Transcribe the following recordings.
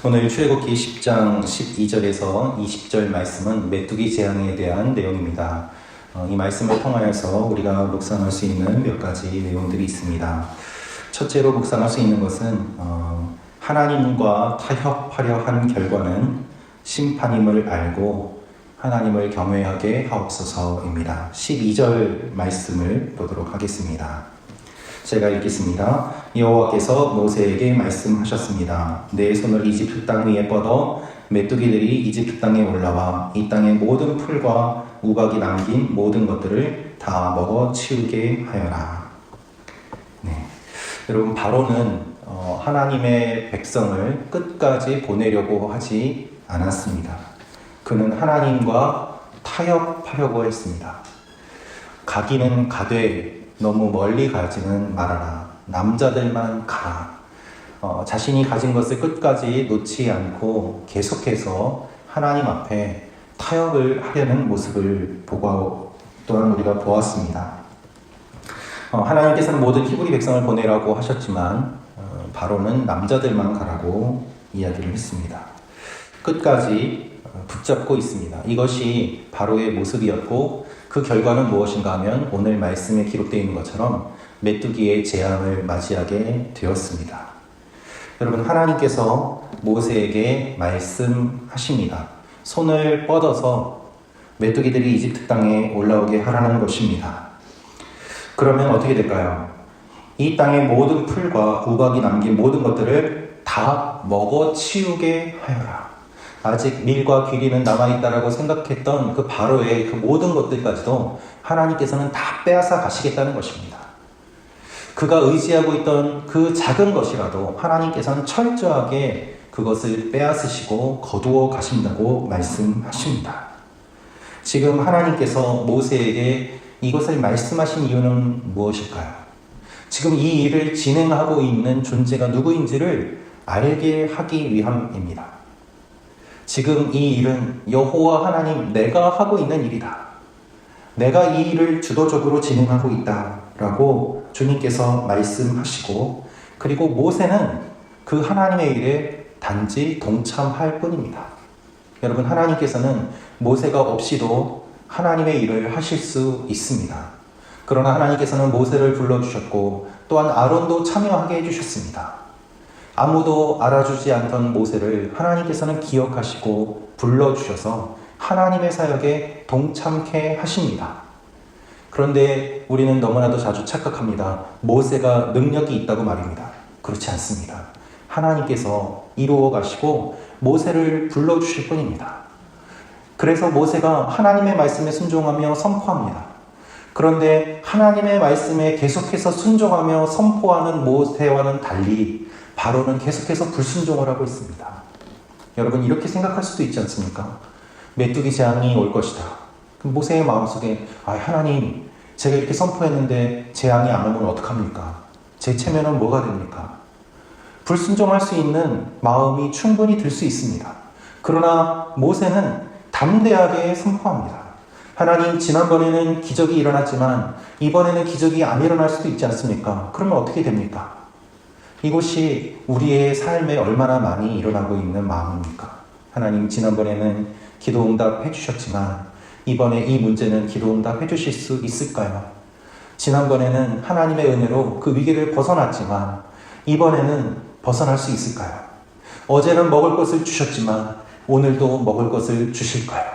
오늘 출애굽기 10장 12절에서 20절 말씀은 메뚜기 재앙에 대한 내용입니다. 이 말씀을 통하여서 우리가 묵상할 수 있는 몇 가지 내용들이 있습니다. 첫째로 묵상할 수 있는 것은 하나님과 타협하려 한 결과는 심판임을 알고 하나님을 경외하게 하옵소서입니다. 12절 말씀을 보도록 하겠습니다. 제가 읽겠습니다. 여호와께서 모세에게 말씀하셨습니다. 내 손을 이집트 땅 위에 뻗어 메뚜기들이 이집트 땅에 올라와 이 땅의 모든 풀과 우박이 남긴 모든 것들을 다 먹어 치우게 하여라. 네. 여러분, 바로는 하나님의 백성을 끝까지 보내려고 하지 않았습니다. 그는 하나님과 타협하려고 했습니다. 가기는 가되 너무 멀리 가지는 말아라. 남자들만 가라. 자신이 가진 것을 끝까지 놓지 않고 계속해서 하나님 앞에 타협을 하려는 모습을 보고 또한 우리가 보았습니다. 하나님께서는 모든 히브리 백성을 보내라고 하셨지만 바로는 남자들만 가라고 이야기를 했습니다. 끝까지 붙잡고 있습니다. 이것이 바로의 모습이었고 그 결과는 무엇인가 하면 오늘 말씀에 기록되어 있는 것처럼 메뚜기의 재앙을 맞이하게 되었습니다. 여러분, 하나님께서 모세에게 말씀하십니다. 손을 뻗어서 메뚜기들이 이집트 땅에 올라오게 하라는 것입니다. 그러면 어떻게 될까요? 이 땅의 모든 풀과 우박이 남긴 모든 것들을 다 먹어 치우게 하여라. 아직 밀과 귀리는 남아있다라고 생각했던 그 바로의 그 모든 것들까지도 하나님께서는 다 빼앗아 가시겠다는 것입니다. 그가 의지하고 있던 그 작은 것이라도 하나님께서는 철저하게 그것을 빼앗으시고 거두어 가신다고 말씀하십니다. 지금 하나님께서 모세에게 이것을 말씀하신 이유는 무엇일까요? 지금 이 일을 진행하고 있는 존재가 누구인지를 알게 하기 위함입니다. 지금 이 일은 여호와 하나님, 내가 하고 있는 일이다. 내가 이 일을 주도적으로 진행하고 있다라고 주님께서 말씀하시고, 그리고 모세는 그 하나님의 일에 단지 동참할 뿐입니다. 여러분, 하나님께서는 모세가 없이도 하나님의 일을 하실 수 있습니다. 그러나 하나님께서는 모세를 불러주셨고 또한 아론도 참여하게 해주셨습니다. 아무도 알아주지 않던 모세를 하나님께서는 기억하시고 불러주셔서 하나님의 사역에 동참케 하십니다. 그런데 우리는 너무나도 자주 착각합니다. 모세가 능력이 있다고 말입니다. 그렇지 않습니다. 하나님께서 이루어 가시고 모세를 불러주실 뿐입니다. 그래서 모세가 하나님의 말씀에 순종하며 선포합니다. 그런데 하나님의 말씀에 계속해서 순종하며 선포하는 모세와는 달리 바로는 계속해서 불순종을 하고 있습니다. 여러분, 이렇게 생각할 수도 있지 않습니까? 메뚜기 재앙이 올 것이다. 모세의 마음속에 하나님, 제가 이렇게 선포했는데 재앙이 안 오면 어떡합니까? 제 체면은 뭐가 됩니까? 불순종할 수 있는 마음이 충분히 들 수 있습니다. 그러나 모세는 담대하게 선포합니다. 하나님, 지난번에는 기적이 일어났지만 이번에는 기적이 안 일어날 수도 있지 않습니까? 그러면 어떻게 됩니까? 이것이 우리의 삶에 얼마나 많이 일어나고 있는 마음입니까? 하나님, 지난번에는 기도응답 해주셨지만 이번에 이 문제는 기도응답 해주실 수 있을까요? 지난번에는 하나님의 은혜로 그 위기를 벗어났지만 이번에는 벗어날 수 있을까요? 어제는 먹을 것을 주셨지만 오늘도 먹을 것을 주실까요?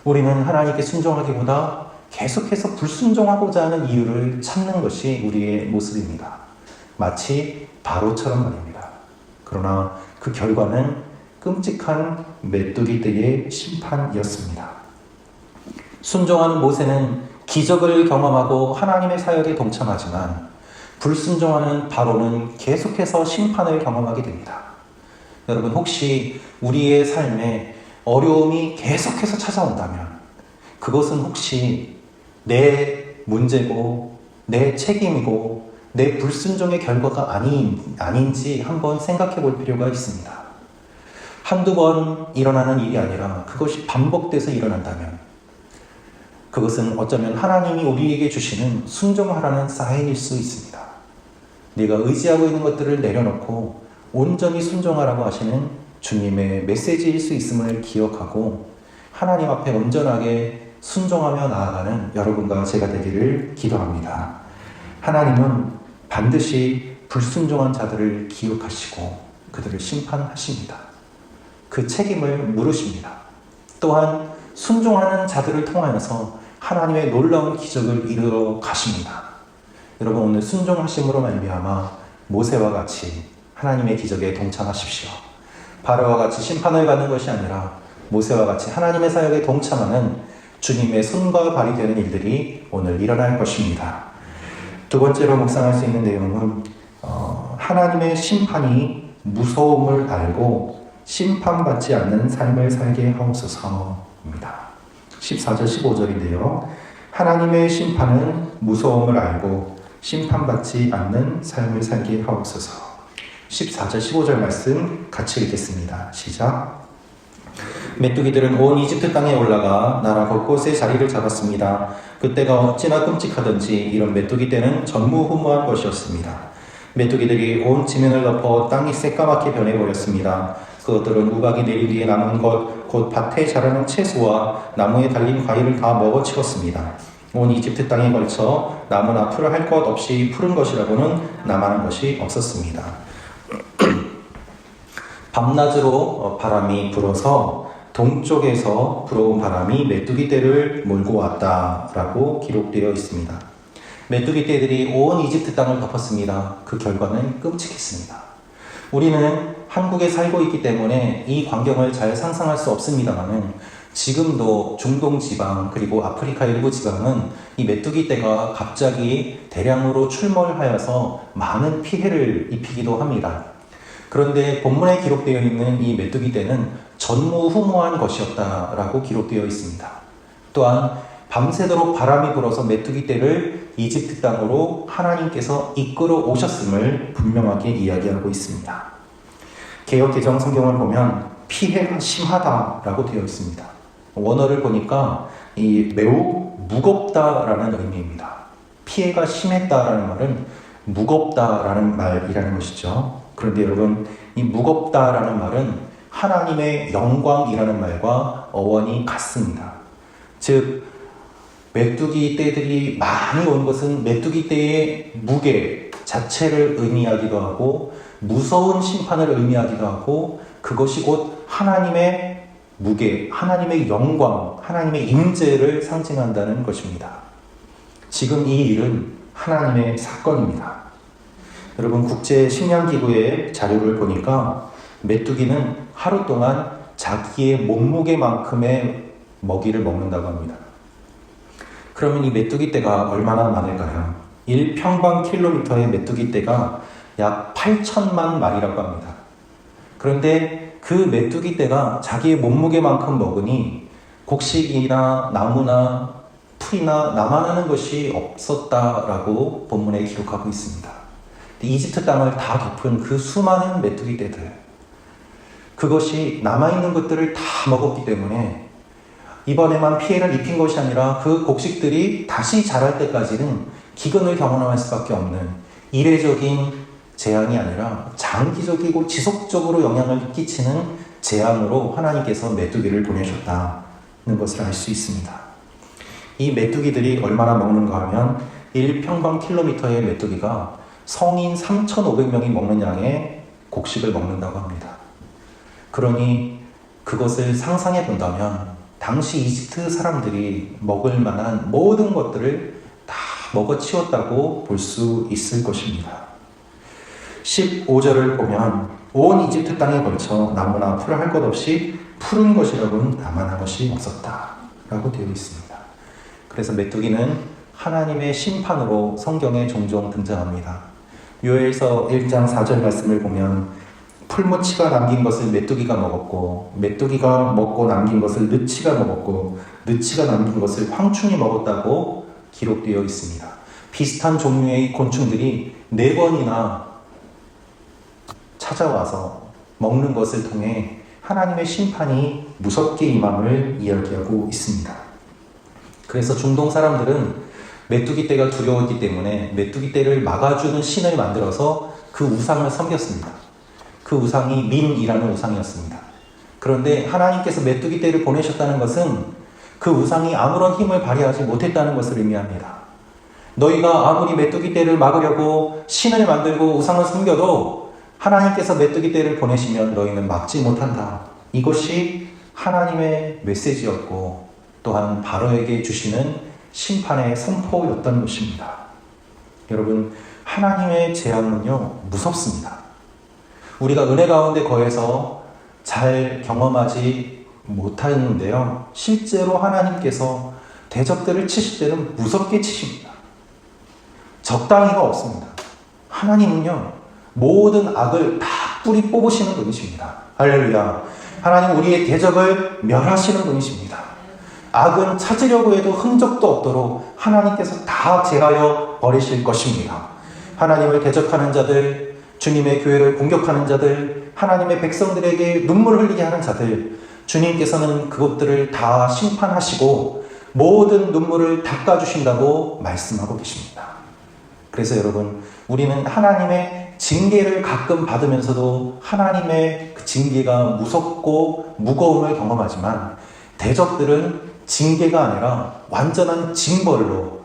우리는 하나님께 순종하기보다 계속해서 불순종하고자 하는 이유를 찾는 것이 우리의 모습입니다. 마치 바로처럼 말입니다. 그러나 그 결과는 끔찍한 메뚜기들의 심판이었습니다. 순종하는 모세는 기적을 경험하고 하나님의 사역에 동참하지만 불순종하는 바로는 계속해서 심판을 경험하게 됩니다. 여러분, 혹시 우리의 삶에 어려움이 계속해서 찾아온다면 그것은 혹시 내 문제고 내 책임이고 내 불순종의 결과가 아닌지 한번 생각해 볼 필요가 있습니다. 한두 번 일어나는 일이 아니라 그것이 반복돼서 일어난다면 그것은 어쩌면 하나님이 우리에게 주시는 순종하라는 사인일 수 있습니다. 네가 의지하고 있는 것들을 내려놓고 온전히 순종하라고 하시는 주님의 메시지일 수 있음을 기억하고 하나님 앞에 온전하게 순종하며 나아가는 여러분과 제가 되기를 기도합니다. 하나님은 반드시 불순종한 자들을 기억하시고 그들을 심판하십니다. 그 책임을 물으십니다. 또한 순종하는 자들을 통하여서 하나님의 놀라운 기적을 이루어 가십니다. 여러분, 오늘 순종하심으로 말미암아 모세와 같이 하나님의 기적에 동참하십시오. 바로와 같이 심판을 받는 것이 아니라 모세와 같이 하나님의 사역에 동참하는 주님의 손과 발이 되는 일들이 오늘 일어날 것입니다. 두 번째로 묵상할 수 있는 내용은 하나님의 심판이 무서움을 알고 심판받지 않는 삶을 살게 하옵소서입니다. 14절 15절인데요. 하나님의 심판은 무서움을 알고 심판받지 않는 삶을 살게 하옵소서. 14절 15절 말씀 같이 읽겠습니다. 시작. 메뚜기들은 온 이집트 땅에 올라가 나라 곳곳에 자리를 잡았습니다. 그때가 어찌나 끔찍하던지 이런 메뚜기 떼는 전무후무한 것이었습니다. 메뚜기들이 온 지면을 덮어 땅이 새까맣게 변해버렸습니다. 그것들은 우박이 내린 뒤에 남은 것, 곧 밭에 자라는 채소와 나무에 달린 과일을 다 먹어치웠습니다. 온 이집트 땅에 걸쳐 나무나 풀을 할 것 없이 푸른 것이라고는 남아난 것이 없었습니다. 밤낮으로 바람이 불어서 동쪽에서 불어온 바람이 메뚜기 떼를 몰고 왔다라고 기록되어 있습니다. 메뚜기 떼들이 온 이집트 땅을 덮었습니다. 그 결과는 끔찍했습니다. 우리는 한국에 살고 있기 때문에 이 광경을 잘 상상할 수 없습니다만은 지금도 중동 지방 그리고 아프리카 일부 지방은 이 메뚜기 떼가 갑자기 대량으로 출몰하여서 많은 피해를 입히기도 합니다. 그런데 본문에 기록되어 있는 이 메뚜기 떼는 전무후무한 것이었다라고 기록되어 있습니다. 또한 밤새도록 바람이 불어서 메뚜기 떼를 이집트 땅으로 하나님께서 이끌어 오셨음을 분명하게 이야기하고 있습니다. 개역개정 성경을 보면 피해가 심하다라고 되어 있습니다. 원어를 보니까 이 매우 무겁다라는 의미입니다. 피해가 심했다라는 말은 무겁다라는 말이라는 것이죠. 그런데 여러분, 이 무겁다라는 말은 하나님의 영광이라는 말과 어원이 같습니다. 즉, 메뚜기 떼들이 많이 온 것은 메뚜기 떼의 무게 자체를 의미하기도 하고 무서운 심판을 의미하기도 하고 그것이 곧 하나님의 무게, 하나님의 영광, 하나님의 임재를 상징한다는 것입니다. 지금 이 일은 하나님의 사건입니다. 여러분, 국제식량기구의 자료를 보니까 메뚜기는 하루 동안 자기의 몸무게만큼의 먹이를 먹는다고 합니다. 그러면 이 메뚜기 떼가 얼마나 많을까요? 1평방킬로미터의 메뚜기 떼가 약 8천만 마리라고 합니다. 그런데 그 메뚜기 떼가 자기의 몸무게만큼 먹으니 곡식이나 나무나 풀이나 남아나는 것이 없었다라고 본문에 기록하고 있습니다. 이집트 땅을 다 덮은 그 수많은 메뚜기 떼들, 그것이 남아있는 것들을 다 먹었기 때문에 이번에만 피해를 입힌 것이 아니라 그 곡식들이 다시 자랄 때까지는 기근을 경험할 수밖에 없는 이례적인 재앙이 아니라 장기적이고 지속적으로 영향을 끼치는 재앙으로 하나님께서 메뚜기를 보내셨다는 것을 알 수 있습니다. 이 메뚜기들이 얼마나 먹는가 하면 1평방킬로미터의 메뚜기가 성인 3,500명이 먹는 양의 곡식을 먹는다고 합니다. 그러니 그것을 상상해 본다면 당시 이집트 사람들이 먹을 만한 모든 것들을 다 먹어치웠다고 볼 수 있을 것입니다. 15절을 보면 온 이집트 땅에 걸쳐 나무나 풀을 할 것 없이 푸른 것이라고는 남아난 것이 없었다 라고 되어 있습니다. 그래서 메뚜기는 하나님의 심판으로 성경에 종종 등장합니다. 요엘서 1장 4절 말씀을 보면 풀무치가 남긴 것을 메뚜기가 먹었고 메뚜기가 먹고 남긴 것을 느치가 먹었고 느치가 남긴 것을 황충이 먹었다고 기록되어 있습니다. 비슷한 종류의 곤충들이 4번이나 찾아와서 먹는 것을 통해 하나님의 심판이 무섭게 임함을 이야기하고 있습니다. 그래서 중동 사람들은 메뚜기 떼가 두려웠기 때문에 메뚜기 떼를 막아주는 신을 만들어서 그 우상을 섬겼습니다. 그 우상이 민이라는 우상이었습니다. 그런데 하나님께서 메뚜기 떼를 보내셨다는 것은 그 우상이 아무런 힘을 발휘하지 못했다는 것을 의미합니다. 너희가 아무리 메뚜기 떼를 막으려고 신을 만들고 우상을 숨겨도 하나님께서 메뚜기 떼를 보내시면 너희는 막지 못한다. 이것이 하나님의 메시지였고 또한 바로에게 주시는 심판의 선포였던 것입니다. 여러분, 하나님의 재앙은요, 무섭습니다. 우리가 은혜 가운데 거해서 잘 경험하지 못하는데요, 실제로 하나님께서 대적들을 치실 때는 무섭게 치십니다. 적당히가 없습니다. 하나님은요, 모든 악을 다 뿌리 뽑으시는 분이십니다. 할렐루야. 하나님 우리의 대적을 멸하시는 분이십니다. 악은 찾으려고 해도 흔적도 없도록 하나님께서 다 제하여 버리실 것입니다. 하나님을 대적하는 자들, 주님의 교회를 공격하는 자들, 하나님의 백성들에게 눈물을 흘리게 하는 자들, 주님께서는 그것들을 다 심판하시고 모든 눈물을 닦아주신다고 말씀하고 계십니다. 그래서 여러분, 우리는 하나님의 징계를 가끔 받으면서도 하나님의 그 징계가 무섭고 무거움을 경험하지만 대적들은 징계가 아니라 완전한 징벌로,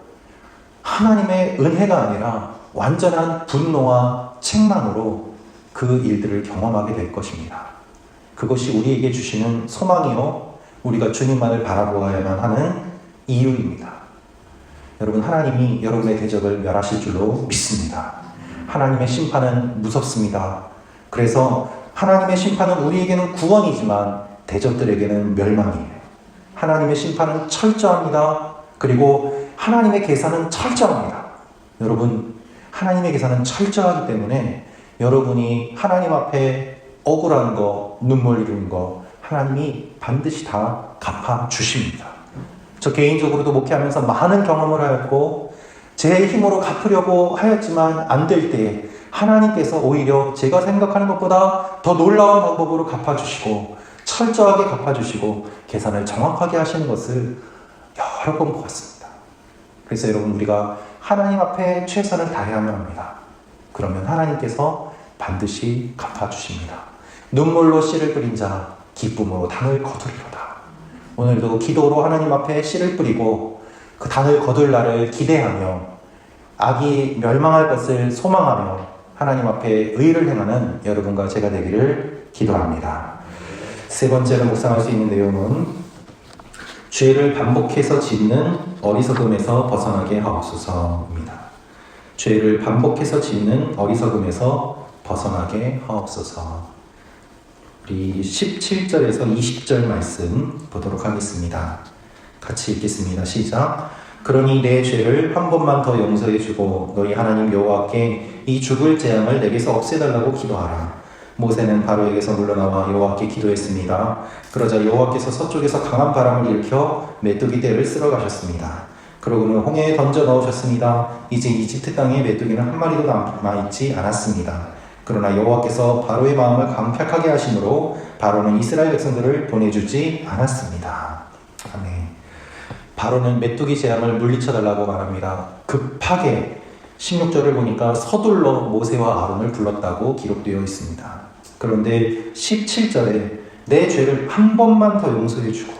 하나님의 은혜가 아니라 완전한 분노와 책망으로 그 일들을 경험하게 될 것입니다. 그것이 우리에게 주시는 소망이요, 우리가 주님만을 바라보아야만 하는 이유입니다. 여러분, 하나님이 여러분의 대적을 멸하실 줄로 믿습니다. 하나님의 심판은 무섭습니다. 그래서 하나님의 심판은 우리에게는 구원이지만 대적들에게는 멸망이에요. 하나님의 심판은 철저합니다. 그리고 하나님의 계산은 철저합니다. 여러분, 하나님의 계산은 철저하기 때문에 여러분이 하나님 앞에 억울한 거, 눈물 흘리는 거 하나님이 반드시 다 갚아주십니다. 저 개인적으로도 목회하면서 많은 경험을 하였고 제 힘으로 갚으려고 하였지만 안 될 때 하나님께서 오히려 제가 생각하는 것보다 더 놀라운 방법으로 갚아주시고 철저하게 갚아주시고 계산을 정확하게 하시는 것을 여러 번 보았습니다. 그래서 여러분, 우리가 하나님 앞에 최선을 다해야만 합니다. 그러면 하나님께서 반드시 갚아주십니다. 눈물로 씨를 뿌린 자 기쁨으로 당을 거두리로다. 오늘도 기도로 하나님 앞에 씨를 뿌리고 그 당을 거둘 날을 기대하며 악이 멸망할 것을 소망하며 하나님 앞에 의를 행하는 여러분과 제가 되기를 기도합니다. 세 번째로 묵상할 수 있는 내용은 죄를 반복해서 짓는 어리석음에서 벗어나게 하옵소서입니다. 죄를 반복해서 짓는 어리석음에서 벗어나게 하옵소서. 우리 17절에서 20절 말씀 보도록 하겠습니다. 같이 읽겠습니다. 시작. 그러니 내 죄를 한 번만 더 용서해주고 너희 하나님 여호와께 이 죽을 재앙을 내게서 없애달라고 기도하라. 모세는 바로에게서 물러나와 여호와께 기도했습니다. 그러자 여호와께서 서쪽에서 강한 바람을 일으켜 메뚜기 떼를 쓸어 가셨습니다. 그러고는 홍해에 던져 넣으셨습니다. 이제 이집트 땅에 메뚜기는 한 마리도 남아있지 않았습니다. 그러나 여호와께서 바로의 마음을 강팍하게 하심으로 바로는 이스라엘 백성들을 보내주지 않았습니다. 아멘. 바로는 메뚜기 재앙을 물리쳐달라고 말합니다. 급하게 16절을 보니까 서둘러 모세와 아론을 불렀다고 기록되어 있습니다. 그런데 17절에 내 죄를 한 번만 더 용서해주고,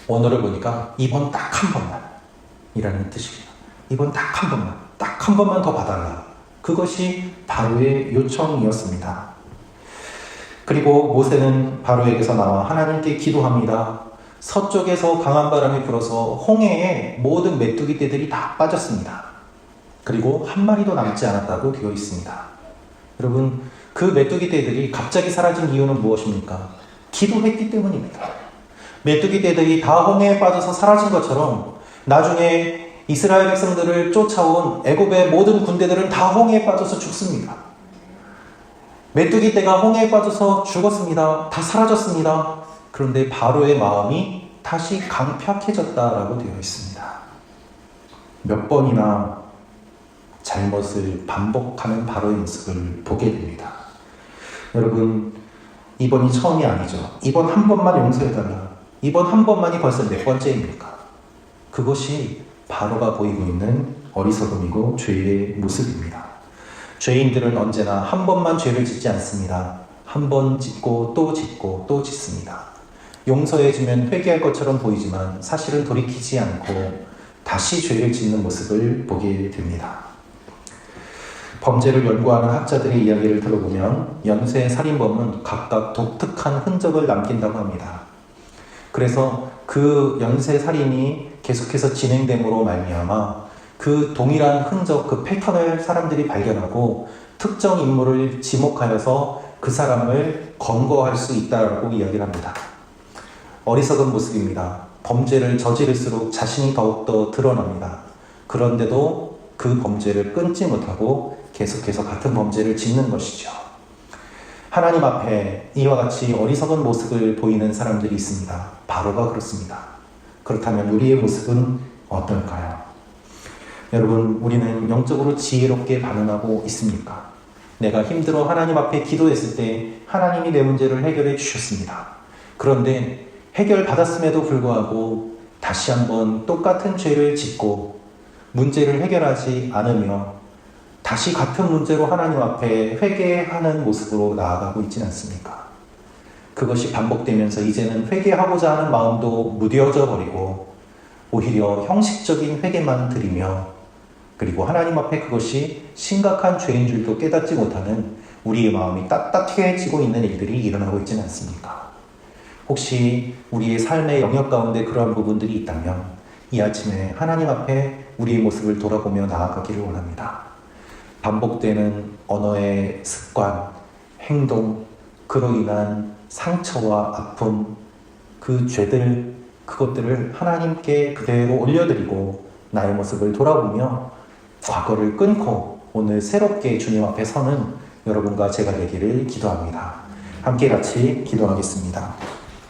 원어를 보니까 이번 딱 한 번만 이라는 뜻입니다. 이번 딱 한 번만, 딱 한 번만 더 봐달라. 그것이 바로의 요청이었습니다. 그리고 모세는 바로에게서 나와 하나님께 기도합니다. 서쪽에서 강한 바람이 불어서 홍해에 모든 메뚜기 떼들이 다 빠졌습니다. 그리고 한 마리도 남지 않았다고 되어 있습니다. 여러분, 그 메뚜기 떼들이 갑자기 사라진 이유는 무엇입니까? 기도했기 때문입니다. 메뚜기 떼들이 다 홍해에 빠져서 사라진 것처럼 나중에 이스라엘 백성들을 쫓아온 애굽의 모든 군대들은 다 홍해에 빠져서 죽습니다. 메뚜기 떼가 홍해에 빠져서 죽었습니다. 다 사라졌습니다. 그런데 바로의 마음이 다시 강팍해졌다라고 되어 있습니다. 몇 번이나 잘못을 반복하는 바로의 모습을 보게 됩니다. 여러분, 이번이 처음이 아니죠. 이번 한 번만 용서해달라. 이번 한 번만이 벌써 몇 번째입니까? 그것이 바로가 보이고 있는 어리석음이고 죄의 모습입니다. 죄인들은 언제나 한 번만 죄를 짓지 않습니다. 한 번 짓고 또 짓습니다. 용서해주면 회개할 것처럼 보이지만 사실은 돌이키지 않고 다시 죄를 짓는 모습을 보게 됩니다. 범죄를 연구하는 학자들의 이야기를 들어보면 연쇄 살인범은 각각 독특한 흔적을 남긴다고 합니다. 그래서 그 연쇄 살인이 계속해서 진행됨으로 말미암아 그 동일한 흔적, 그 패턴을 사람들이 발견하고 특정 인물을 지목하여서 그 사람을 검거할 수 있다고 이야기를 합니다. 어리석은 모습입니다. 범죄를 저지를수록 자신이 더욱더 드러납니다. 그런데도 그 범죄를 끊지 못하고 계속해서 같은 범죄를 짓는 것이죠. 하나님 앞에 이와 같이 어리석은 모습을 보이는 사람들이 있습니다. 바로가 그렇습니다. 그렇다면 우리의 모습은 어떨까요? 여러분, 우리는 영적으로 지혜롭게 반응하고 있습니까? 내가 힘들어 하나님 앞에 기도했을 때 하나님이 내 문제를 해결해 주셨습니다. 그런데 해결받았음에도 불구하고 다시 한번 똑같은 죄를 짓고 문제를 해결하지 않으며 다시 같은 문제로 하나님 앞에 회개하는 모습으로 나아가고 있지는 않습니까? 그것이 반복되면서 이제는 회개하고자 하는 마음도 무뎌져 버리고 오히려 형식적인 회개만 드리며 그리고 하나님 앞에 그것이 심각한 죄인 줄도 깨닫지 못하는 우리의 마음이 딱딱해지고 있는 일들이 일어나고 있지는 않습니까? 혹시 우리의 삶의 영역 가운데 그러한 부분들이 있다면 이 아침에 하나님 앞에 우리의 모습을 돌아보며 나아가기를 원합니다. 반복되는 언어의 습관, 행동, 그로 인한 상처와 아픔, 그 죄들, 그것들을 하나님께 그대로 올려드리고 나의 모습을 돌아보며 과거를 끊고 오늘 새롭게 주님 앞에 서는 여러분과 제가 되기를 기도합니다. 함께 같이 기도하겠습니다.